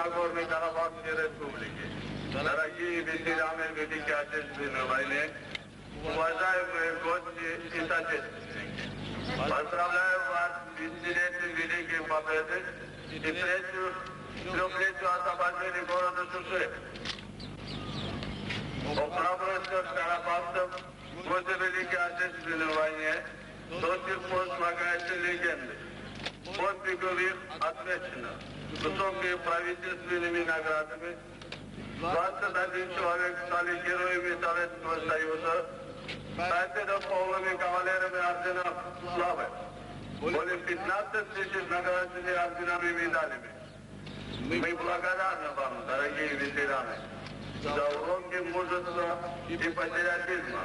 Нагорной Карабахской Республики. Дорогие ветераны Великой Отечественной войны, уважаемые гости и соотечественники, поздравляю вас с 50-летием Великой Победы и трехлетию освобождения города Шуши. О храбрости карабахцев в годы Великой Отечественной войне до сих пор слагаются легенды. Подвигов их отмечено высокими правительственными наградами. 21 человек стали героями Советского Союза, 5 полными кавалерами ордена славы. Более 15 тысяч награждены орденами и медалями. Мы благодарны вам, дорогие ветераны, за уроки мужества и патриотизма.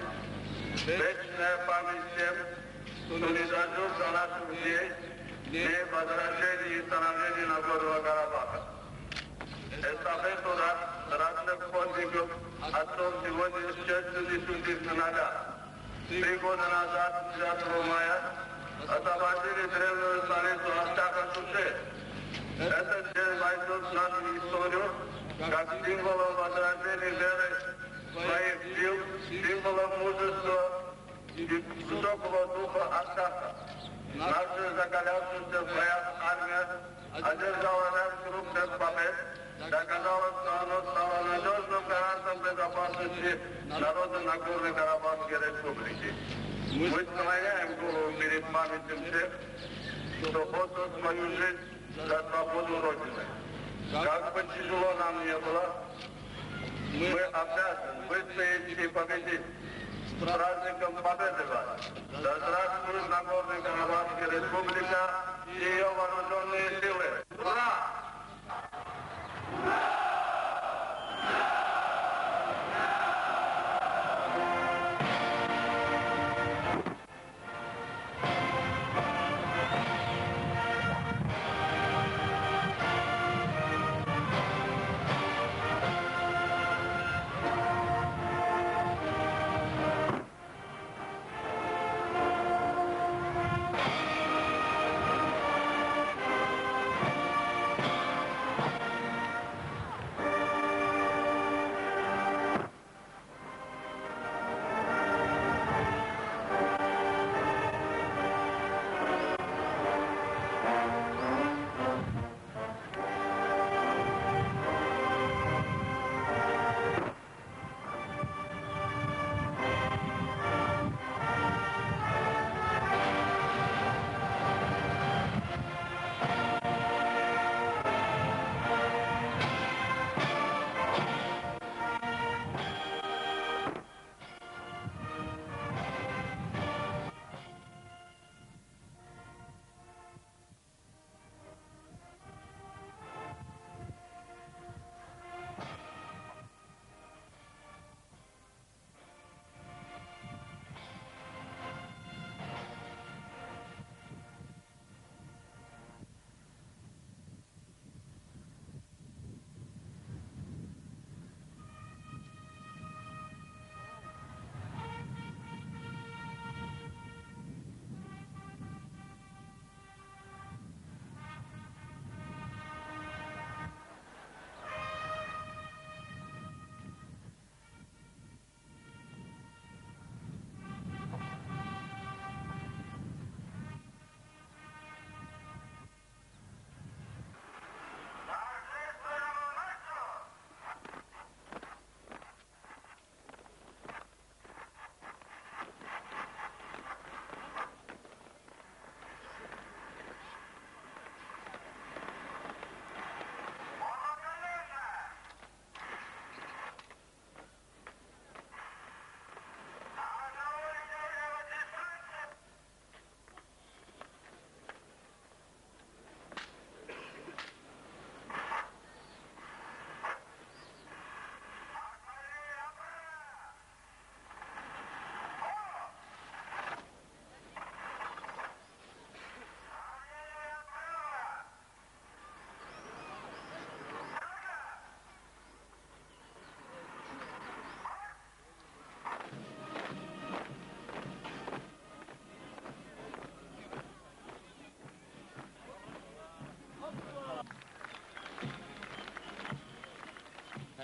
Вечная память тем, кто не дожил до наших дней, дней возрождения и становления Нагорного Карабаха. Эстафету разных подвигов отцов сегодня с честью несут их сыновья. 3 года назад, 9 мая, освободили древнюю столицу Астаха-Шуши. Этот день войдет в нашу историю как символом возрождения веры своих сил, символом мужества и высокого духа Астаха. Наша закалявшаяся в боях армия одержала ряд крупных побед, доказала, что оно стало надежным гарантом безопасности народа Нагорной Карабахской Республики. Мы склоняем голову перед памятью всех, кто отдал свою жизнь за свободу Родины. Как бы тяжело нам не было, мы обязаны выстоять и победить. С праздником Победы вас! Да здравствует Нагорная Карабахская Республика и ее вооруженные силы! Ура!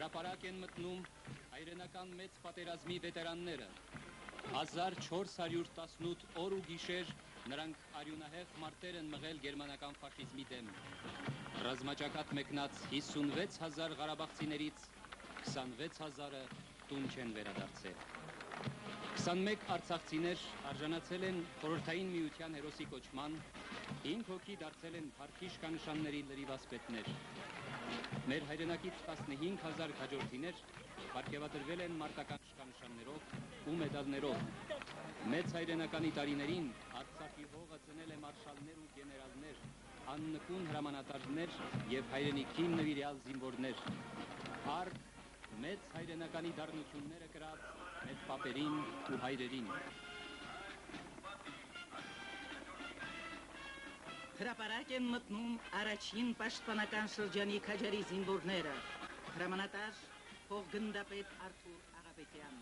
հրապարակ են մտնում հայրենական մեծ պատերազմի վետերանները։ 1418 օր ու գիշեր նրանք արյունահեղ մարտեր են մղել գերմանական ֆաշիզմի դեմ։ Ռազմաճակատ մեկնած 56,000 ղարաբաղցիներից 26,000-ը տուն չեն վերադարձել։ 21 արցախցիներ արժանացել են խորհրդային միության հերոսի կոչման, 5 հոգի դարձել են փառքի իշխանանշանների լրիվասպետներ։ Մեր հայրենակից 15,000 քաջորդիներ պարգևատրվել են մարտական իշխանանշաններով ու մեդալներով։ Մեծ հայրենականի տարիներին Արցախի հողը ծնել է մարշալներ ու գեներալներ, աննկուն հրամանատարներ եւ հայրենիքին նվիրյալ զինվորներ։ Փառք մեծ հայրենականի դառնությունները կրած մեծ պապերին ու հայրերին։ Հրապարակ են մտնում առաջին պաշտպանական շրջանի քաջարի զինվորները, հրամանատար փոխգնդապետ Արթուր Աղաբեկյան։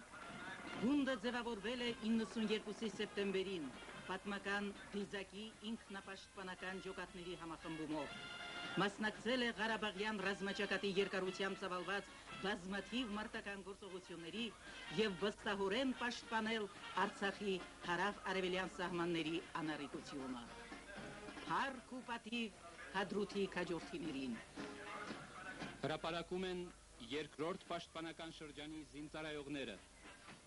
Գունդը ձևավորվել է 92 սեպտեմբերին պատմական Դիզակի ինքնապաշտպանական ջոկատների համախմբումով։ Մասնակցել է Ղարաբաղյան ռազմաճակատի երկարությամբ ծավալված բազմաթիվ մարտական գործողությունների եւ վստահորեն պաշտպանել Արցախի հարավ-արևելյան սահմանների անառիկությունը։ Փառք ու պատիվ Հադրութի քաջորդիներին։ Հրապարակում են երկրորդ պաշտպանական շրջանի զինծառայողները։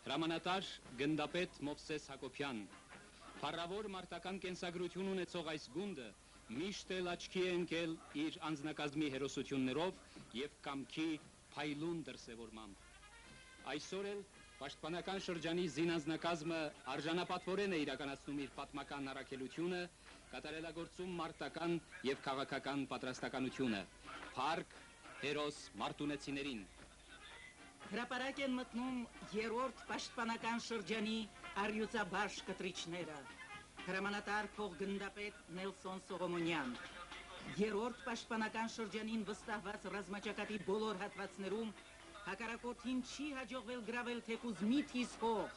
Հրամանատար գնդապետ Մովսես Հակոբյան։ Փառավոր մարտական կենսագրություն ունեցող այս գունդը միշտ էլ աչքի է ընկել իր անձնակազմի հերոսություններով եւ կամքի փայլուն դրսևորմամբ։ Այսօր էլ պաշտպանական շրջանի զինանձնակազմը արժանապատվորեն է իրականացնում իր պատմական առաքելությունը, կատարելագործում մարտական եւ քաղաքական պատրաստականությունը։ Փառք հերոս մարտունեցիներին։ Հրապարակ են մտնում երրորդ պաշտպանական շրջանի առյուծաբաշ կտրիչները, հրամանատար փոխգնդապետ Նելսոն Սողոմոնյան։ Երրորդ պաշտպանական շրջանին վստահված ռազմաճակատի բոլոր հատվածներում հակառակորդին չի հաջողվել գրավել թեկուզ մի թիզ հող։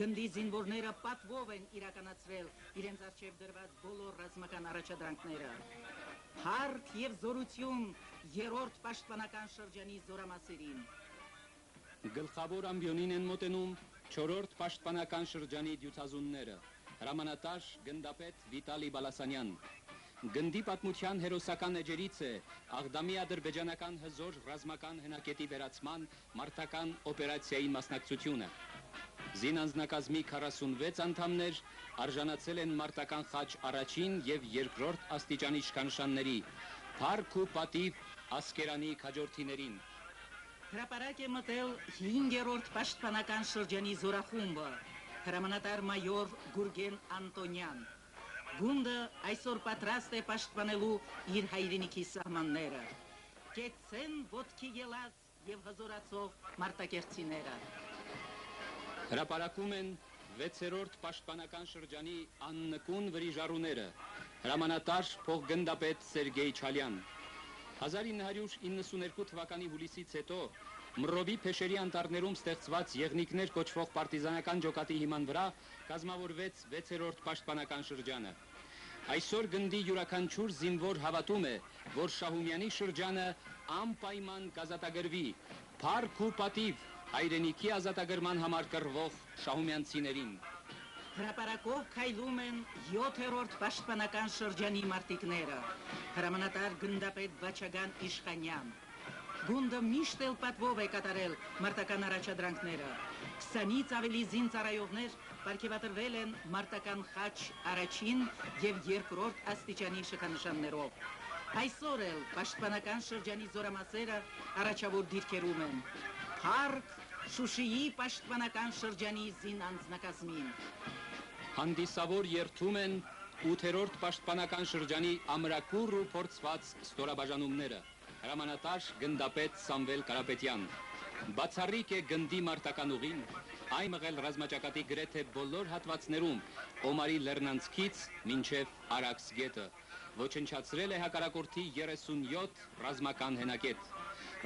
Գնդի զինվորները պատվով են իրականացրել իրենց առջև դրված բոլոր ռազմական առաջադրանքները։ Փառք եւ զորություն երրորդ պաշտպանական շրջանի զորամասերին։ Գլխավոր ամբիոնին են մոտենում 4-րդ պաշտպանական շրջանի դյուցազունները, հրամանատար գնդապետ Վիտալի Բալասանյան։ Գնդի պատմության հերոսական էջերից է Աղդամի ադրբեջանական հզոր ռազմական հենակետի վերացման մարտական օպերացիայի մասնակցությունը։ Զինանձնակազմի 46 անդամներ արժանացել են մարտական խաչ առաջին եւ երկրորդ աստիճանի իշխանանշանների, փառք ու պատիվ ասկերանի քաջորդիներին։ Հրապարակ է մտել 5-րդ պաշտպանական շրջանի զորախումբը, հրամանատար մայոր Գուրգեն Անտոնյան։ Գունդը այսօր պատրաստ է պաշտպանելու իր հայրենիքի սահմանները։ Կեցեն ոտքի ելած եւ հզորացող մարտակերտցիները։ Հրապարակում են 6-րդ պաշտպանական շրջանի աննկուն վրիժառուները, հրամանատար փոխգնդապետ Սերգեյ Չալյան։ 1992 թվականի հուլիսից հետո Մռովի փեշերի անտառներում ստեղծված եղնիկներ կոչվող պարտիզանական ջոկատի հիման վրա կազմավորվեց 6-րդ պաշտպանական շրջանը։ Այսօր գնդի յուրաքանչյուր զինվոր հավատում է, որ Շահումյանի շրջանը անպայման կազատագրվի, փառք ու պատիվ հայրենիքի ազատագրման համար կռվող շահումյանցիներին։ Հրապարակով քայլում են 7-րդ պաշտպանական շրջանի մարտիկները, հրամանատար գնդապետ Բաչագան Իշխանյան։ Գունդը միշտ էլ պատվով է կատարել մարտական առաջադրանքները։ 20-ից ավելի զինծառայողներ պարգևատրվել են մարտական խաչ առաջին եւ երկրորդ աստիճանի շքանշաններով։ Այսօր էլ պաշտպանական շրջանի զորամասերը առաջավոր դիրքերում են։ Փառք Շուշիի պաշտպանական շրջանի զինանձնակազմին։ Հանդիսավոր երթում են 8-րդ պաշտպանական շրջանի ամրակուռ ու փորձված ստորաբաժանումները, հրամանատար գնդապետ Սամվել Կարապետյան։ Բացառիկ է գնդի մարտական ուղին, այն մղել ռազմաճակատի գրեթե բոլոր հատվածներում, Օմարի Լեռնանցքից մինչև Արաքս գետը, ոչնչացրել է հակառակորդի 37 ռազմական հենակետ։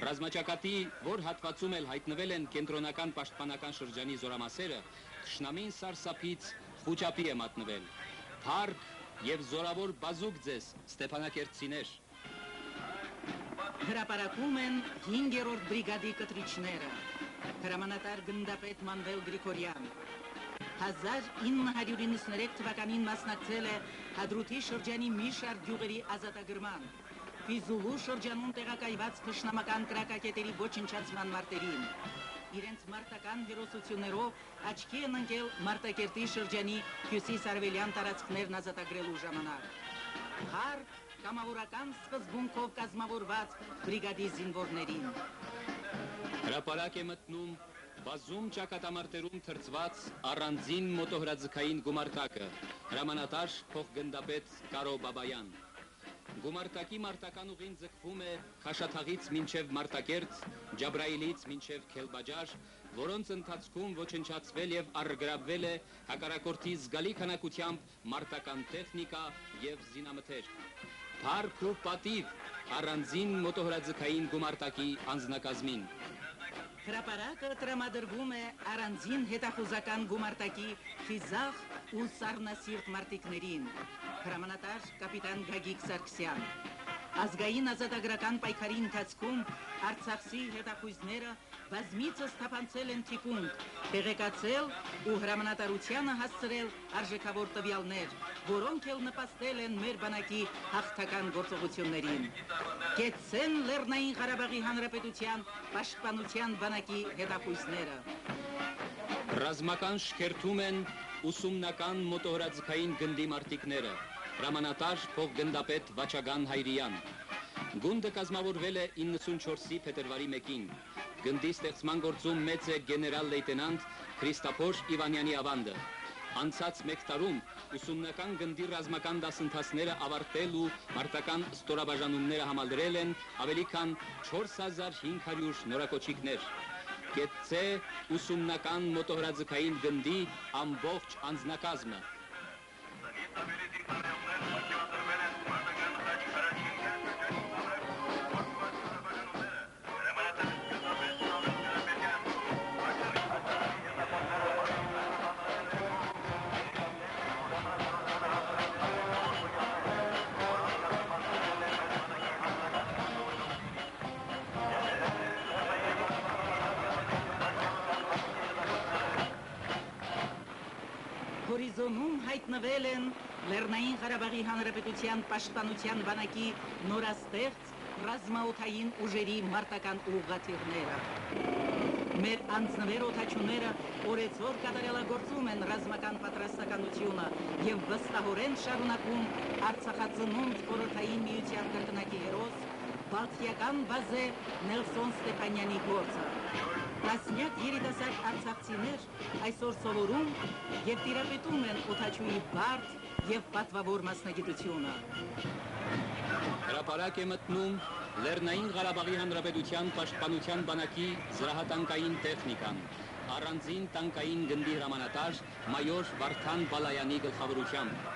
Ռազմաճակատի, որ հատվածում էլ հայտնվել են կենտրոնական պաշտպանական շրջանի զորամասերը, թշնամին սարսափից խուճապի է մատնվել։ Փառք եւ զորավոր բազուկ ձեզ, Ստեփանակերտցիներ։ Հրապարակում են 5-րդ բրիգադի կտրիչները, հրամանատար գնդապետ Մանվել Գրիգորյան, 1993 թվականին մասնակցել է Հադրութի շրջանի մի շարք գյուղերի ազատագրման, Ֆիզուլու շրջանում տեղակայված թշնամական կրակակետերի ոչնչացման մարտերին, իրենց մարտական հերոսություններով աչքի են ընկել Մարտակերտի շրջանի հյուսիս-արևելյան տարածքներն ազատագրելու ժամանակ։ Հարկ կամավորական սկզբունքով կազմավորված բրիգադի զինվորներին։ Հրապարակ է մտնում բազում ճակատամարտերում թրծված առանձին մոտոհրաձգային գումարտակը, հրամանատար փոխգնդապետ Կարո Բաբայան։ Գումարտակի մարտական ուղին ձգվում է Խաշաթաղից մինչև Մարտակերտ, Ջաբրայիլից մինչև Քելբաջար, որոնց ընթացքում ոչնչացվել եւ առգրավվել է հակառակորդի զգալի քանակությամբ մարտական տեխնիկա եւ զինամթեր։ Փառք ու պատիվ առանձին մոտոհրաձգային գումարտակի անձնակազմին։ Հրապարակը տրամադրվում է առանձին հետախուզական գումարտակի խիզախ ու սառնասիրտ մարտիկներին, հրամանատար կապիտան Գագիկ Սարգսյան։ Ազգային ազատագրական պայքարի ընթացքում Արցախի հետախույզները բազմիցս թափանցել են թիկունք, տեղեկացել ու հրամանատարությանը հասցրել արժեքավոր տվյալներ, որոնք էլ նպաստել են մեր բանակի հաղթական գործողություններին։ Կեցցեն Լեռնային Ղարաբաղի Հանրապետության պաշտպանության բանակի հետախույզները։ Ռազմական շքերթում են ուսումնական մոտոհրաձգային գնդի մարտիկները, հրամանատար փոխգնդապետ Վաչագան Հայրյան։ Գունդը կազմավորվել է 94-ի փետրվարի 1-ին։ Գնդի ստեղծման գործում մեծ է գեներալ լեյտենանտ Քրիստոֆոր Իվանյանի ավանդը։ Անցած մեկ տարում ուսումնական գնդի ռազմական դասընթացները ավարտել ու մարտական ստորաբաժանումները համալրել են ավելի քան 4500 նորակոչիկներ։ Կեցցե ուսումնական մոտոհրաձգային գնդի ամբողջ անձնակազմը։ Հորիզոնում հայտնվել են Լեռնային Ղարաբաղի Հանրապետության պաշտպանության բանակի նորաստեղծ ռազմաօդային ուժերի մարտական ուղղաթիռները։ Մեր անձնվեր օդաչուները օրեցօր կատարելագործում են ռազմական պատրաստականությունը եւ վստահորեն շարունակում Արցախածնունդ խորհրդային միության կրկնակի հերոս Բալթիական բազե Նելսոն Ստեփանյանի գործը։ Տասնյակ երիտասարդ արցախցիներ այսօր սովորում եւ տիրապետում են օդաչուի բարդ եւ պատվավոր մասնագիտությունը։ Հրապարակ է մտնում Լեռնային Ղարաբաղի Հանրապետության պաշտպանության բանակի զրահատանկային տեխնիկան, առանձին տանկային գնդի հրամանատար մայոր Վարդան Բալայանի գլխավորությամբ։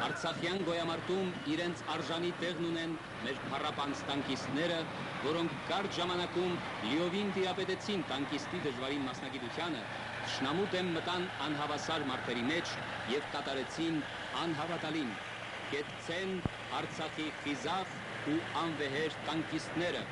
Արցախյան գոյամարտում իրենց արժանի տեղն ունեն մեր փառապանց տանկիստները, որոնք կարճ ժամանակում լիովին տիրապետեցին տանկիստի դժվարին մասնագիտությանը, թշնամու դեմ մտան անհավասար մարտերի մեջ եւ կատարեցին անհավատալին։ Կեցցեն Արցախի խիզախ ու անվեհեր տանկիստները։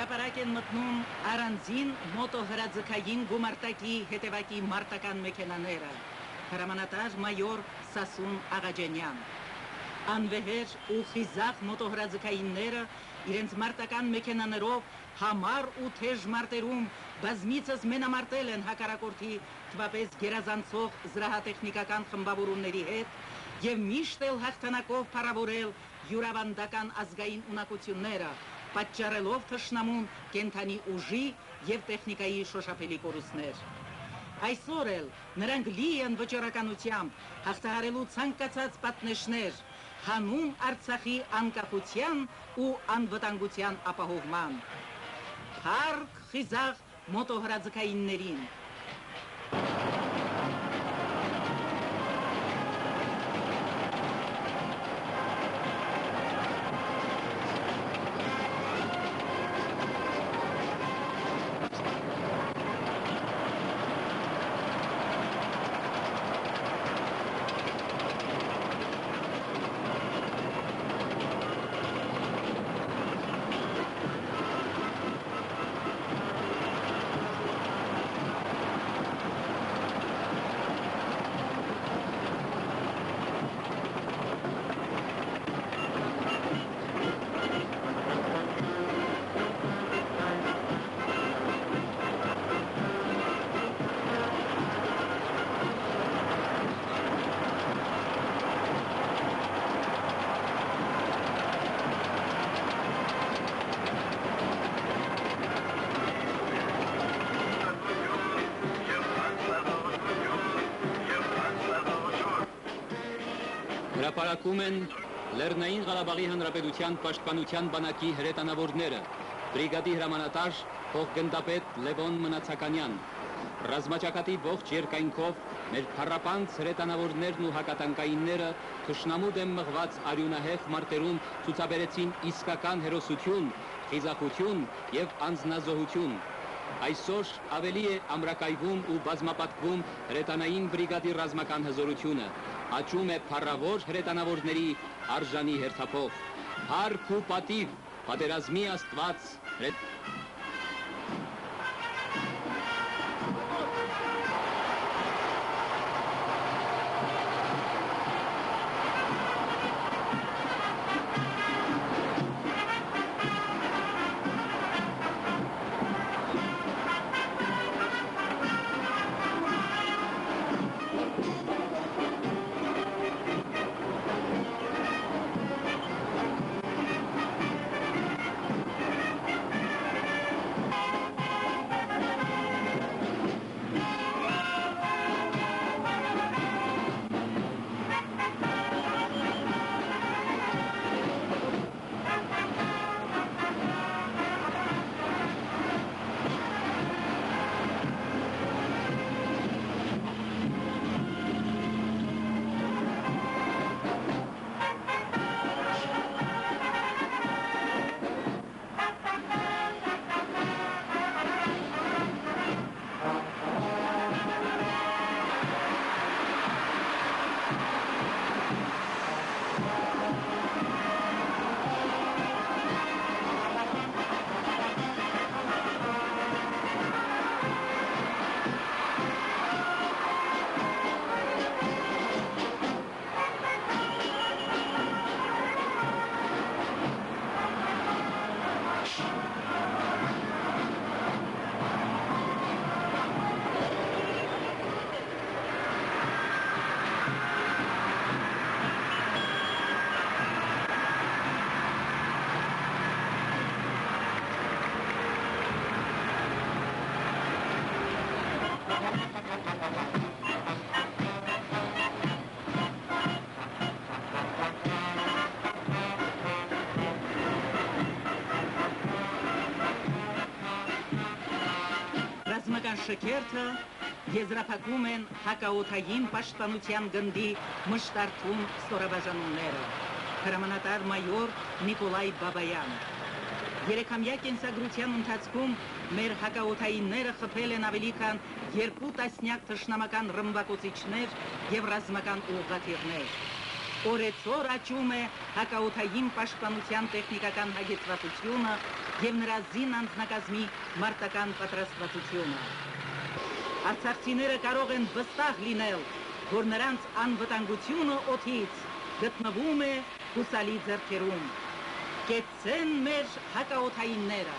հրապարակ են մտնում առանձին մոտոհրաձգային գումարտակի հետևակի մարտական մեքենաները, հրամանատար մայոր Սասուն Աղաջանյան։ Անվեհեր ու խիզախ մոտոհրաձգայինները իրենց մարտական մեքենաներով համար ու թեժ մարտերում բազմիցս մենամարտել են հակառակորդի թվապես գերազանցող զրահատեխնիկական խմբավորումների հետ եւ միշտ էլ հաղթանակով փառավորել յուրավանդական ազգային ունակությունները, պատճառելով թշնամուն կենթանի ուժի եւ տեխնիկայի շոշափելի կորուստներ։ Այսօր էլ նրանք լի են վճռականությամբ հաղթահարելու ցանկացած պատնեշներ, հանուն Արցախի անկախության ու անվտանգության ապահովման։ Փառք խիզախ մոտոհրաձգայիններին։ Հրապարակում են Լեռնային Ղարաբաղի Հանրապետության պաշտպանության բանակի հրետանավորները, բրիգադի հրամանատար փոխգնդապետ Լևոն Մնացականյան, ռազմաճակատի ողջ երկայնքով մեր փառապանց հրետանավորներն ու հակատանկայինները թշնամու դեմ մղված արյունահեղ մարտերում ցուցաբերեցին իսկական հերոսություն, խիզախություն եւ անձնազոհություն։ Այսօր ավելի է ամրակայվում ու բազմապատկվում հրետանային բրիգադի ռազմական հզորությունը, աճում է փառավոր հրետանավորների արժանի հերթափով։ Փառք ու պատիվ պատերազմի Աստված շքերթը եզրափակում են հակաօդային պաշտպանության գնդի մշտարթուն ստորաբաժանումները։ Հրամանատար մայոր Նիկոլայ Բաբայան։ Երեքամյա կենսագրության ընթացքում մեր հակաօդայինները խփել են ավելի քան 2 տասնյակ թշնամական ռմբակոծիչներ եւ ռազմական ուղղաթիռներ։ Օրեցօր աճում է հակաօդային պաշտպանության տեխնիկական հագեցվածությունը եւ նրա զին անձնակազմի մարտական պատրաստվածությունը։ Արցախցիները կարող են վստահ լինել, որ նրանց անվտանգությունը օդից գտնվում է հուսալի ձեռքերում։ Կեցցեն մեր հակաօդայինները։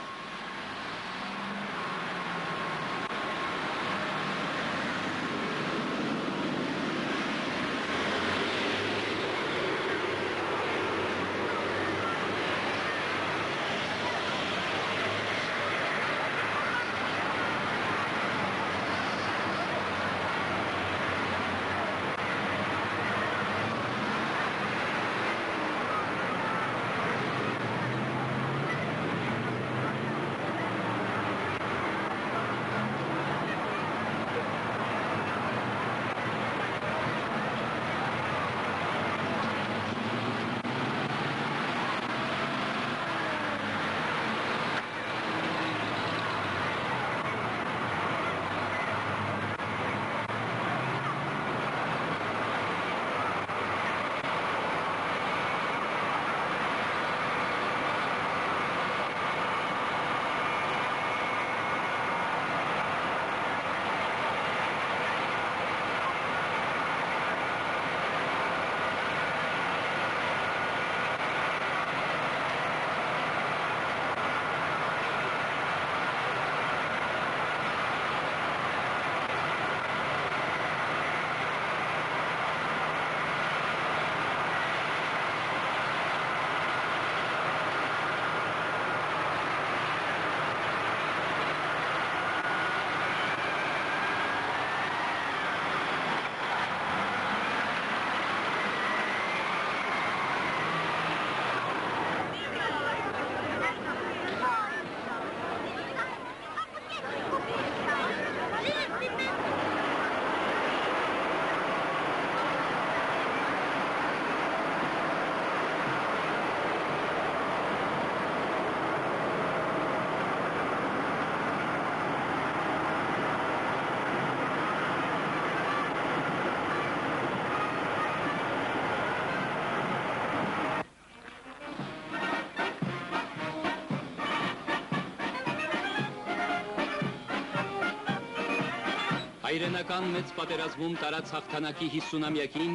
Հայրենական մեծ պատերազմում տարած հաղթանակի 50-ամյակին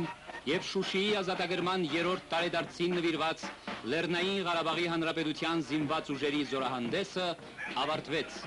եւ Շուշիի ազատագրման 3-րդ տարեդարձին նվիրված Լեռնային Ղարաբաղի Հանրապետության զինված ուժերի զորահանդեսը ավարտվեց։